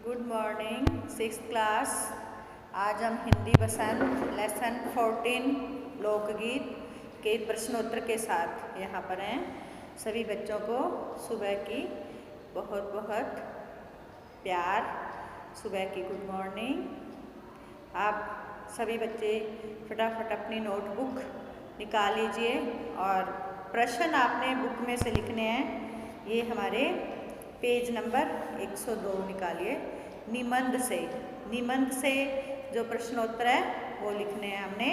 Good morning six class. आज हम हिंदी बसंत lesson 14 लोकगीत के प्रश्नोत्तर के साथ यहाँ पर हैं। सभी बच्चों को सुबह की बहुत बहुत प्यार, सुबह की गुड मॉर्निंग। आप सभी बच्चे फटाफट अपनी नोटबुक निकाल लीजिए और प्रश्न आपने बुक में से लिखने हैं। ये हमारे पेज नंबर 102 निकालिए। निबंध से जो प्रश्नोत्तर है वो लिखने हैं हमने।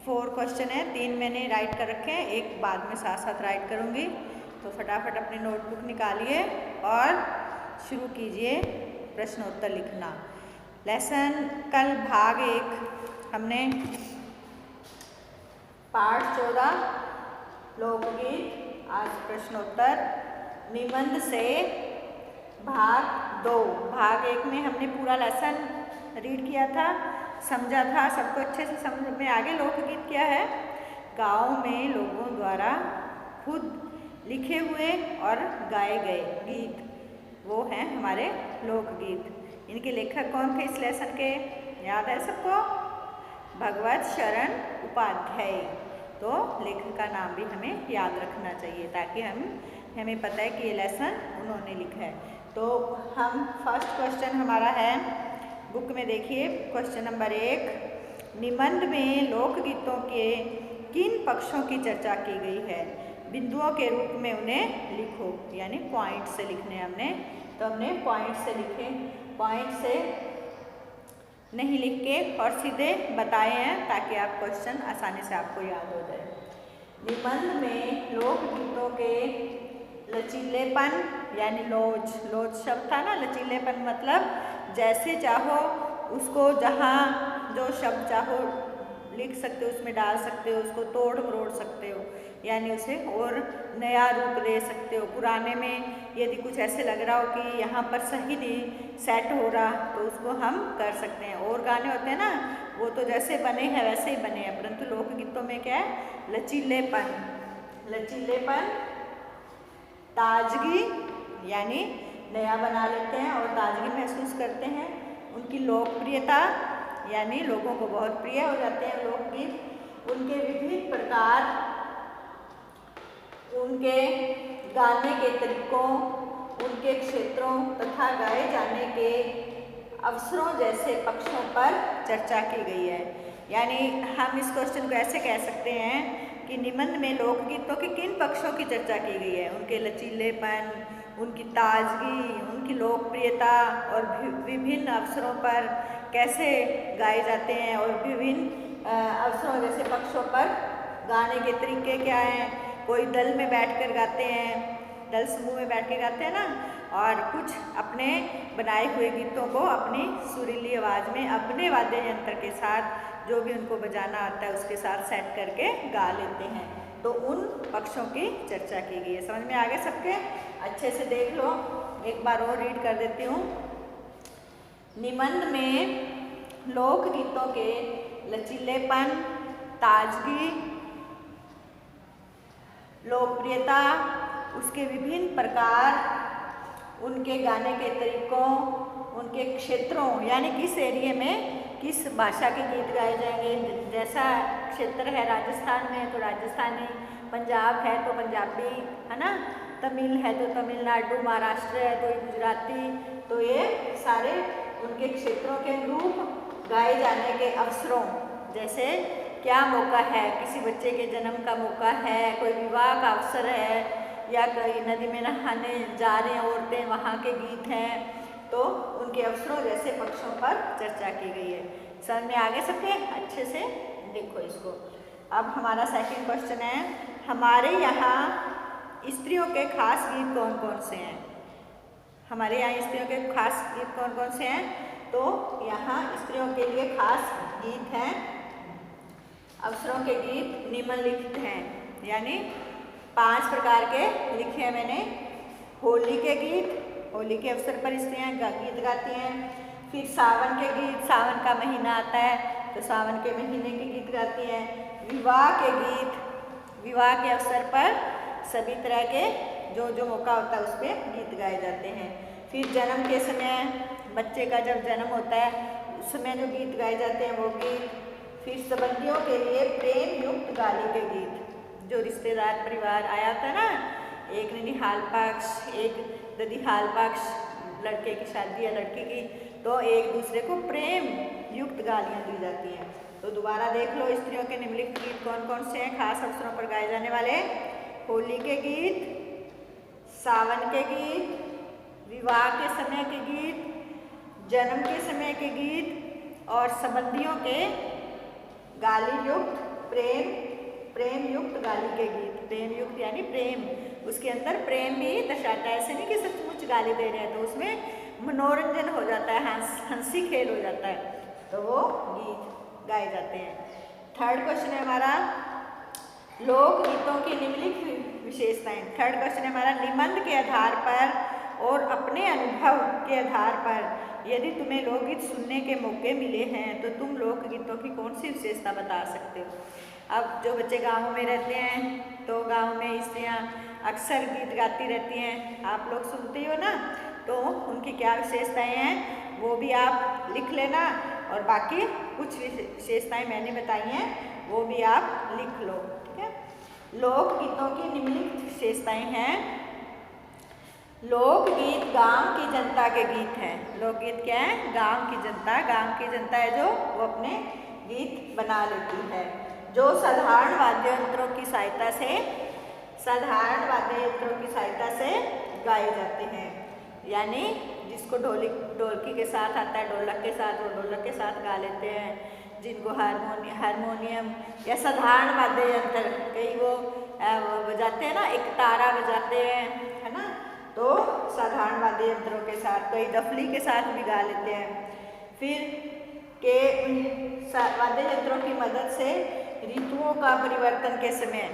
4 क्वेश्चन है, 3 मैंने राइट कर रखे हैं, एक बाद में साथ साथ राइट करूँगी। तो फटाफट अपनी नोटबुक निकालिए और शुरू कीजिए प्रश्नोत्तर लिखना। लेसन कल भाग 1 हमने पाठ 14 लोकगीत, आज प्रश्नोत्तर निबंध से भाग 2। भाग 1 में हमने पूरा लेसन रीड किया था, समझा था, सबको अच्छे से समझ में आगे। लोकगीत क्या है? गाँव में लोगों द्वारा खुद लिखे हुए और गाए गए गीत, वो हैं हमारे लोकगीत। इनके लेखक कौन थे इस लेसन के? याद है सबको? भगवत शरण उपाध्याय। तो लेखक का नाम भी हमें याद रखना चाहिए ताकि हमें पता है कि ये लेसन उन्होंने लिखा है। तो हम फर्स्ट क्वेश्चन हमारा है, बुक में देखिए क्वेश्चन नंबर 1। निबंध में लोकगीतों के किन पक्षों की चर्चा की गई है? बिंदुओं के रूप में उन्हें लिखो, यानी पॉइंट से लिखने हमने। तो हमने पॉइंट से लिखे, पॉइंट से नहीं लिख के और सीधे बताए हैं ताकि आप क्वेश्चन आसानी से आपको याद हो जाए। निबंध में लोकगीतों के लचीलेपन यानी लोच शब्द था ना, लचीलेपन मतलब जैसे चाहो उसको, जहाँ जो शब्द चाहो लिख सकते हो, उसमें डाल सकते हो, उसको तोड़ मरोड़ सकते हो, यानी उसे और नया रूप दे सकते हो। पुराने में यदि कुछ ऐसे लग रहा हो कि यहाँ पर सही नहीं सेट हो रहा तो उसको हम कर सकते हैं। और गाने होते हैं ना, वो तो जैसे बने हैं वैसे ही बने हैं, परंतु लोकगीतों में क्या है? लचीलेपन, ताजगी, यानी नया बना लेते हैं और ताजगी महसूस करते हैं। उनकी लोकप्रियता, यानी लोगों को बहुत प्रिय हो जाते हैं लोकगीत। उनके विभिन्न प्रकार, उनके गाने के तरीकों, उनके क्षेत्रों तथा गाए जाने के अवसरों जैसे पक्षों पर चर्चा की गई है। यानी हम इस क्वेश्चन को ऐसे कह सकते हैं कि निबंध में लोकगीतों के किन पक्षों की चर्चा की गई है? उनके लचीलेपन, उनकी ताजगी, उनकी लोकप्रियता और विभिन्न अवसरों पर कैसे गाए जाते हैं, और विभिन्न अवसरों जैसे पक्षों पर गाने के तरीके क्या हैं। कोई दल में बैठकर गाते हैं, दल समूह में बैठ के गाते हैं ना, और कुछ अपने बनाए हुए गीतों को अपनी सुरीली आवाज़ में अपने वाद्य यंत्र के साथ जो भी उनको बजाना आता है उसके साथ सेट करके गा लेते हैं। तो उन पक्षों की चर्चा की गई है। समझ में आ गए सबके? अच्छे से देख लो, एक बार और रीड कर देती हूँ। निबंध में लोकगीतों के लचीलेपन, ताजगी, लोकप्रियता, उसके विभिन्न प्रकार, उनके गाने के तरीकों, उनके क्षेत्रों, यानी किस एरिया में किस भाषा के गीत गाए जाएंगे। जैसा क्षेत्र है राजस्थान में तो राजस्थानी, पंजाब है तो पंजाबी, है ना, तमिल है तो तमिलनाडु, महाराष्ट्र है तो गुजराती। तो ये सारे उनके क्षेत्रों के अनुरूप गाए जाने के अवसरों, जैसे क्या मौका है, किसी बच्चे के जन्म का मौका है, कोई विवाह का अवसर है, या कहीं नदी में नहाने जा रहे हैं औरतें, वहाँ के गीत हैं। तो उनके अवसरों जैसे पक्षों पर चर्चा की गई है। समझ में आगे सबके? अच्छे से देखो इसको। अब हमारा सेकंड क्वेश्चन है, हमारे यहाँ स्त्रियों के खास गीत कौन कौन से हैं? हमारे यहाँ स्त्रियों के खास गीत कौन कौन से हैं? तो यहाँ स्त्रियों के लिए खास गीत हैं, अवसरों के गीत निम्नलिखित हैं, यानी 5 प्रकार के लिखे हैं मैंने। होली के गीत, होली के अवसर पर स्त्रियाँ गीत गाती हैं। फिर सावन के गीत, सावन का महीना आता है तो सावन के महीने के गीत गाती हैं। विवाह के गीत, विवाह के अवसर पर सभी तरह के जो मौका होता है उस पर गीत गाए जाते हैं। फिर जन्म के समय बच्चे का जब जन्म होता है उस समय जो गीत गाए जाते हैं वो गीत। फिर संबंधियों के लिए प्रेम युक्त गाली के गीत, जो रिश्तेदार परिवार आया था ना, एक ननिहाल पक्ष एक ददिहाल पक्ष, लड़के की शादी या लड़की की, तो एक दूसरे को प्रेम युक्त गालियाँ दी जाती हैं। तो दोबारा देख लो, स्त्रियों के निम्नलिखित गीत कौन कौन से हैं खास अवसरों पर गाए जाने वाले? होली के गीत, सावन के गीत, विवाह के समय के गीत, जन्म के समय के गीत और संबंधियों के गाली युक्त प्रेम युक्त गाली के गीत। प्रेम युक्त यानी प्रेम, उसके अंदर प्रेम भी दर्शाता है, ऐसे नहीं कि सचमुच गाली दे रहे हैं, तो उसमें मनोरंजन हो जाता है, हंसी खेल हो जाता है, तो वो गीत गाए जाते हैं। थर्ड क्वेश्चन है हमारा लोकगीतों की निम्नलिखित विशेषताएं। थर्ड क्वेश्चन है हमारा निबंध के आधार पर और अपने अनुभव के आधार पर यदि तुम्हें लोकगीत सुनने के मौके मिले हैं तो तुम लोकगीतों की कौन सी विशेषता बता सकते हो? अब जो बच्चे गाँव में रहते हैं तो गाँव में स्त्रियाँ अक्सर गीत गाती रहती हैं, आप लोग सुनते हो ना, तो उनकी क्या विशेषताएं हैं वो भी आप लिख लेना, और बाकी कुछ विशेषताएं मैंने बताई हैं वो भी आप लिख लो, ठीक है। लोकगीतों की निम्नलिखित विशेषताएं हैं। लोकगीत गांव की जनता के गीत हैं। लोकगीत क्या है? गांव की जनता है जो वो अपने गीत बना लेती है, जो साधारण वाद्य यंत्रों की सहायता से गाए जाते हैं। यानी जिसको ढोलकी के साथ आता है, ढोलक के साथ, वो ढोलक के साथ गा लेते हैं। जिनको हारमोनियम या साधारण वाद्य यंत्र, कई वो बजाते हैं ना, एक तारा बजाते हैं, है ना, तो साधारण वाद्य यंत्रों के साथ, कई डफली के साथ भी गा लेते हैं। फिर के वाद्य यंत्रों की मदद से ऋतुओं का परिवर्तन के समय,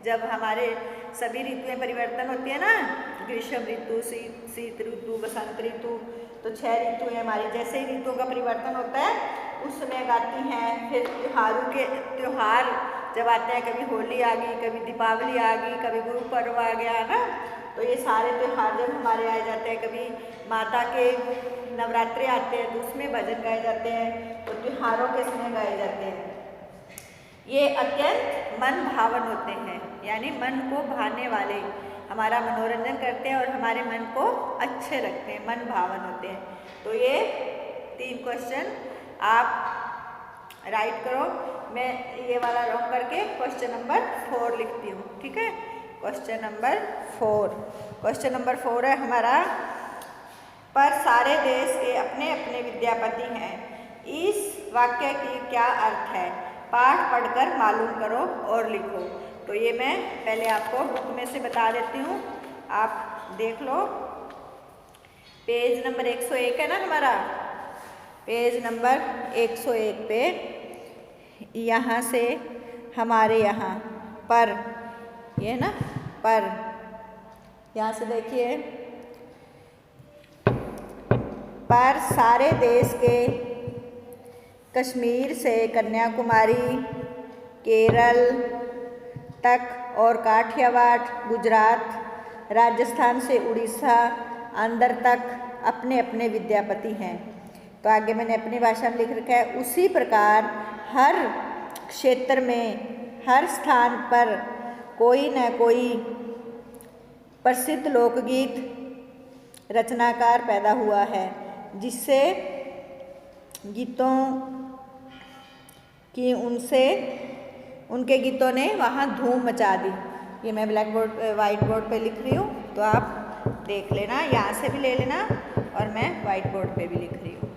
जब हमारे सभी ऋतुएं परिवर्तन होती है ना, ग्रीष्म ऋतु, शीत ऋतु, बसंत ऋतु, तो 6 ऋतुएं हमारी, जैसे ही ऋतुओं का परिवर्तन होता है उस समय गाती हैं। फिर त्योहार जब आते हैं, कभी होली आ गई, कभी दीपावली आ गई, कभी गुरु पर्व आ गया ना, तो ये सारे त्योहार जब हमारे आ जाते हैं, कभी माता के नवरात्रे आते हैं तो उसमें भजन गाए जाते हैं, तो त्योहारों के समय गाए जाते हैं। ये अत्यंत मन भावन होते हैं, यानी मन को भाने वाले, हमारा मनोरंजन करते हैं और हमारे मन को अच्छे रखते हैं, मन भावन होते हैं। तो ये 3 क्वेश्चन आप राइट करो। मैं ये वाला रॉन्ग करके क्वेश्चन नंबर 4 लिखती हूँ, ठीक है। क्वेश्चन नंबर 4 है हमारा, पर सारे देश के अपने अपने विद्यापति हैं, इस वाक्य की क्या अर्थ है? पाठ पढ़कर मालूम करो और लिखो। तो ये मैं पहले आपको बुक में से बता देती हूँ, आप देख लो। पेज नंबर 101 है ना हमारा, पेज नंबर 101 पे यहाँ से हमारे यहाँ पर, ये ना पर, यहाँ से देखिए, पर सारे देश के, कश्मीर से कन्याकुमारी, केरल तक और काठियावाड़, गुजरात, राजस्थान से उड़ीसा अंदर तक अपने अपने विद्यापति हैं। तो आगे मैंने अपनी भाषा में लिख रखा है, उसी प्रकार हर क्षेत्र में, हर स्थान पर कोई न कोई प्रसिद्ध लोकगीत रचनाकार पैदा हुआ है, जिससे गीतों की उनके गीतों ने वहाँ धूम मचा दी। ये मैं वाइट बोर्ड पे लिख रही हूँ, तो आप देख लेना, यहाँ से भी ले लेना, और मैं वाइट बोर्ड पे भी लिख रही हूँ।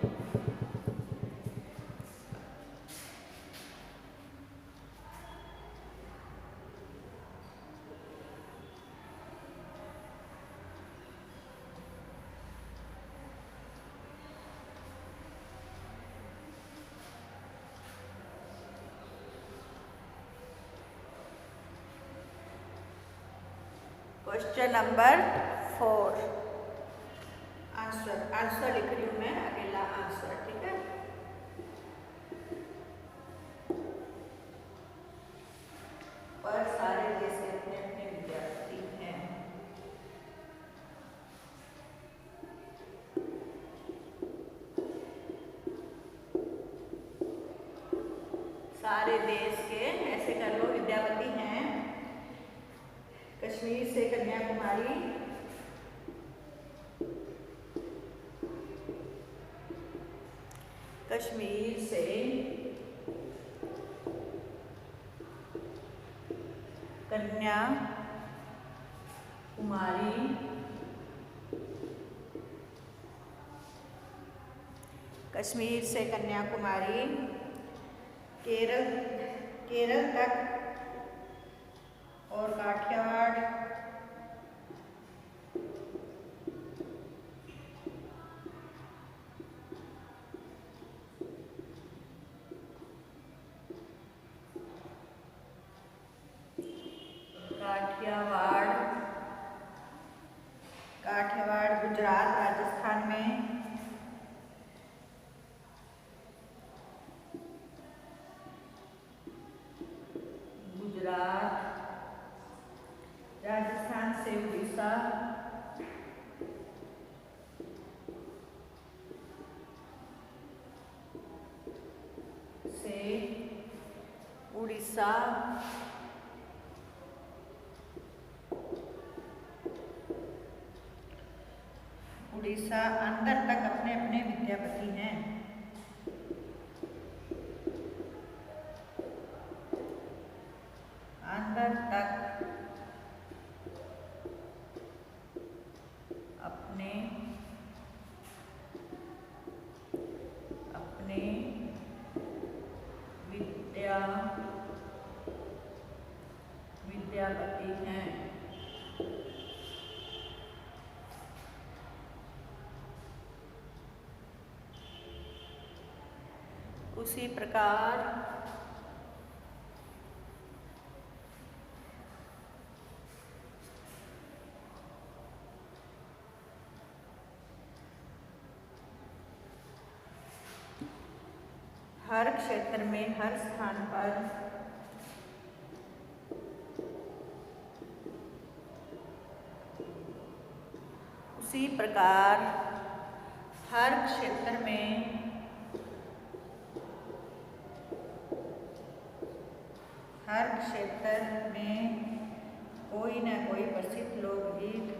क्वेश्चन नंबर 4, आंसर लिख रही हूँ मैं, अकेला आंसर, ठीक है। पर सारे देश के अपने अपने विद्यार्थी हैं। कश्मीर से कन्याकुमारी कश्मीर से कन्याकुमारी केरल तक और काठियावाड़ गुजरात राजस्थान में राजस्थान से उड़ीसा उड़ीसा अंदर तक अपने अपने विद्यापति हैं। अंदर तक अपने अपने विद्यापति हैं। उसी प्रकार हर क्षेत्र में हर स्थान पर उसी प्रकार हर क्षेत्र में कोई न कोई प्रसिद्ध लोकगीत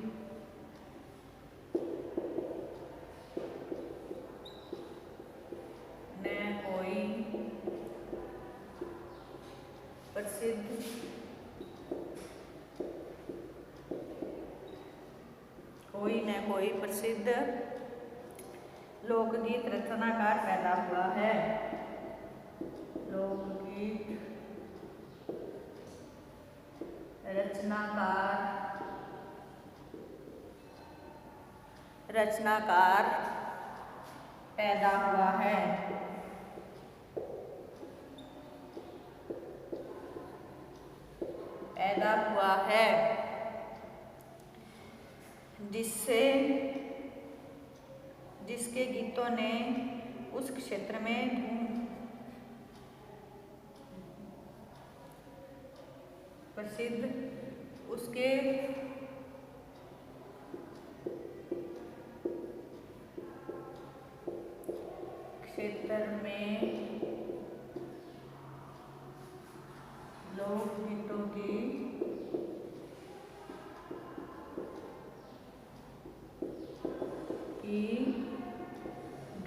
प्रसिद्ध लोकगीत रचनाकार पैदा हुआ है। लोकगीत रचनाकार पैदा हुआ है। जिसके गीतों ने उस क्षेत्र में प्रसिद्ध उसके क्षेत्र में लोकगीतों की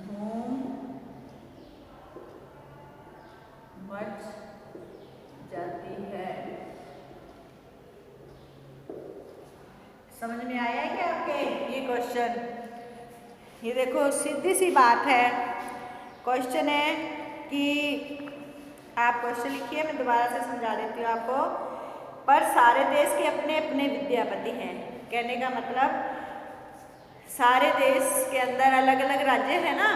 धूम मच जाती है। समझ में आया है क्या आपके ये क्वेश्चन? ये देखो सीधी सी बात है। क्वेश्चन है कि आप क्वेश्चन लिखिए, मैं दोबारा से समझा देती हूँ आपको। पर सारे देश के अपने अपने विद्यापति हैं। कहने का मतलब सारे देश के अंदर अलग अलग राज्य है ना,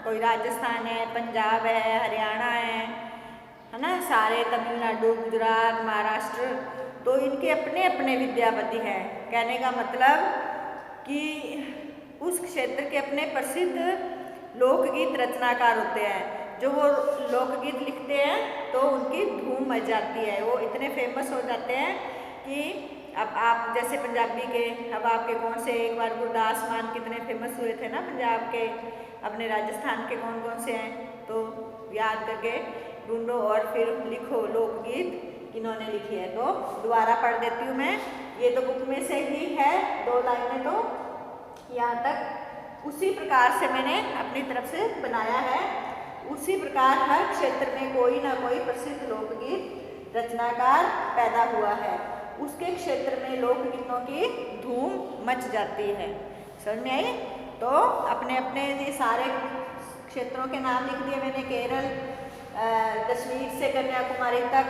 कोई राजस्थान है, पंजाब है, हरियाणा है ना, सारे तमिलनाडु, गुजरात, महाराष्ट्र, तो इनके अपने अपने विद्यापति हैं। कहने का मतलब कि उस क्षेत्र के अपने प्रसिद्ध लोकगीत रचनाकार होते हैं। जो वो लोकगीत लिखते हैं तो उनकी धूम मच जाती है, वो इतने फेमस हो जाते हैं कि अब आप जैसे पंजाबी के, अब आपके कौन से एक बार गुरदास मान कितने फेमस हुए थे ना पंजाब के, अपने राजस्थान के कौन कौन से हैं, तो याद करके ढूंढो और फिर लिखो लोकगीत किन्होंने लिखी है। तो दोबारा पढ़ देती हूँ मैं, ये तो बुक में से ही है 2 लाइनें, तो यहाँ तक उसी प्रकार से मैंने अपनी तरफ से बनाया है। उसी प्रकार हर क्षेत्र में कोई ना कोई प्रसिद्ध लोकगीत रचनाकार पैदा हुआ है। उसके क्षेत्र में लोकगीतों की धूम मच जाती है। समझ में आई? तो अपने अपने ये सारे क्षेत्रों के नाम लिख दिए मैंने। केरल कश्मीर से कन्याकुमारी तक,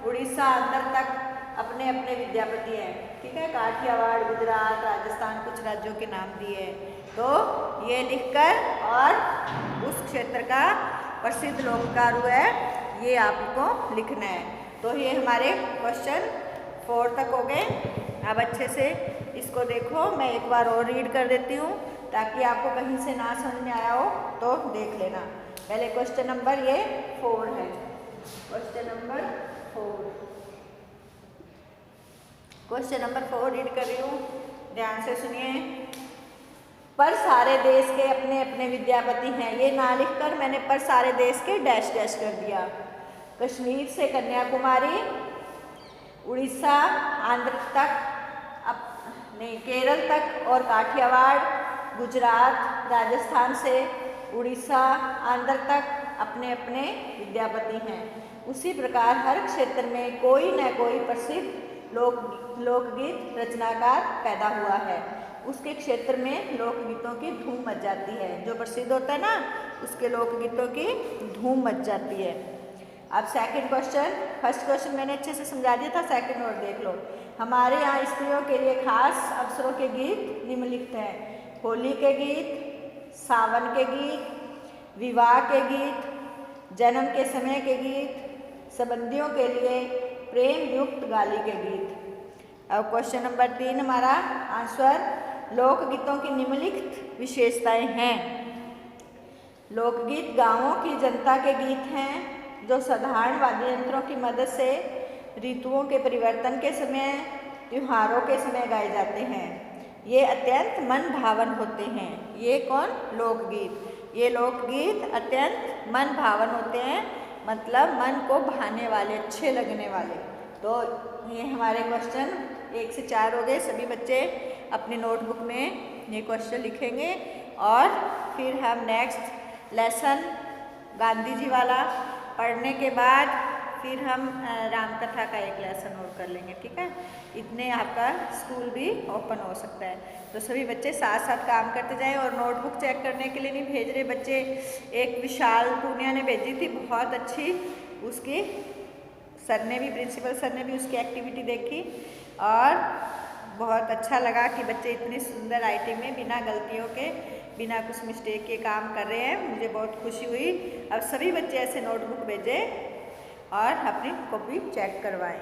उड़ीसा अंदर तक अपने अपने विद्यापति हैं। ठीक है, काठियावाड़, गुजरात, राजस्थान, कुछ राज्यों के नाम दिए हैं। तो ये लिखकर और उस क्षेत्र का प्रसिद्ध लोककार हुआ है ये आपको लिखना है। तो ये हमारे क्वेश्चन 4 तक हो गए। अब अच्छे से इसको देखो, मैं एक बार और रीड कर देती हूँ ताकि आपको कहीं से ना समझ में आया हो तो देख लेना। पहले क्वेश्चन नंबर ये 4 है। Question number 4, question number 4 read कर रही हूँ, ध्यान से सुनिए। पर सारे देश के अपने अपने विद्यापति हैं, ये ना लिखकर मैंने पर सारे देश के डैश डैश कर दिया। कश्मीर से कन्याकुमारी, उड़ीसा आंध्र तक, नहीं केरल तक और काठियावाड़, गुजरात, राजस्थान से उड़ीसा आंध्र तक अपने अपने विद्यापति हैं। उसी प्रकार हर क्षेत्र में कोई न कोई प्रसिद्ध लोकगीत रचनाकार पैदा हुआ है। उसके क्षेत्र में लोकगीतों की धूम मच जाती है। जो प्रसिद्ध होता है ना, उसके लोकगीतों की धूम मच जाती है। अब सेकंड क्वेश्चन, फर्स्ट क्वेश्चन मैंने अच्छे से समझा दिया था, सेकंड और देख लो। हमारे यहाँ स्त्रियों के लिए खास अवसरों के गीत निम्नलिखित हैं। होली के गीत, सावन के गीत, विवाह के गीत, जन्म के समय के गीत, संबंधियों के लिए प्रेम युक्त गाली के गीत। अब क्वेश्चन नंबर 3 हमारा आंसर, लोकगीतों की निम्नलिखित विशेषताएं हैं। लोकगीत गांवों की जनता के गीत हैं जो साधारण वाद्य यंत्रों की मदद से ऋतुओं के परिवर्तन के समय, त्योहारों के समय गाए जाते हैं। ये अत्यंत मन भावन होते हैं। ये कौन? लोकगीत। ये लोकगीत अत्यंत मन भावन होते हैं, मतलब मन को भाने वाले, अच्छे लगने वाले। तो ये हमारे क्वेश्चन 1 से 4 हो गए। सभी बच्चे अपनी नोटबुक में ये क्वेश्चन लिखेंगे और फिर हम नेक्स्ट लेसन गांधी जी वाला पढ़ने के बाद फिर हम रामकथा का एक लेसन और कर लेंगे। ठीक है, इतने आपका स्कूल भी ओपन हो सकता है। तो सभी बच्चे साथ साथ काम करते जाएं। और नोटबुक चेक करने के लिए नहीं भेज रहे बच्चे, एक विशाल पूनिया ने भेजी थी, बहुत अच्छी, उसकी सर ने भी, प्रिंसिपल सर ने भी उसकी एक्टिविटी देखी और बहुत अच्छा लगा कि बच्चे इतनी सुंदर राइटिंग में बिना गलतियों के, बिना कुछ मिस्टेक के काम कर रहे हैं। मुझे बहुत खुशी हुई। अब सभी बच्चे ऐसे नोटबुक भेजें और अपनी कॉपी चेक करवाएं।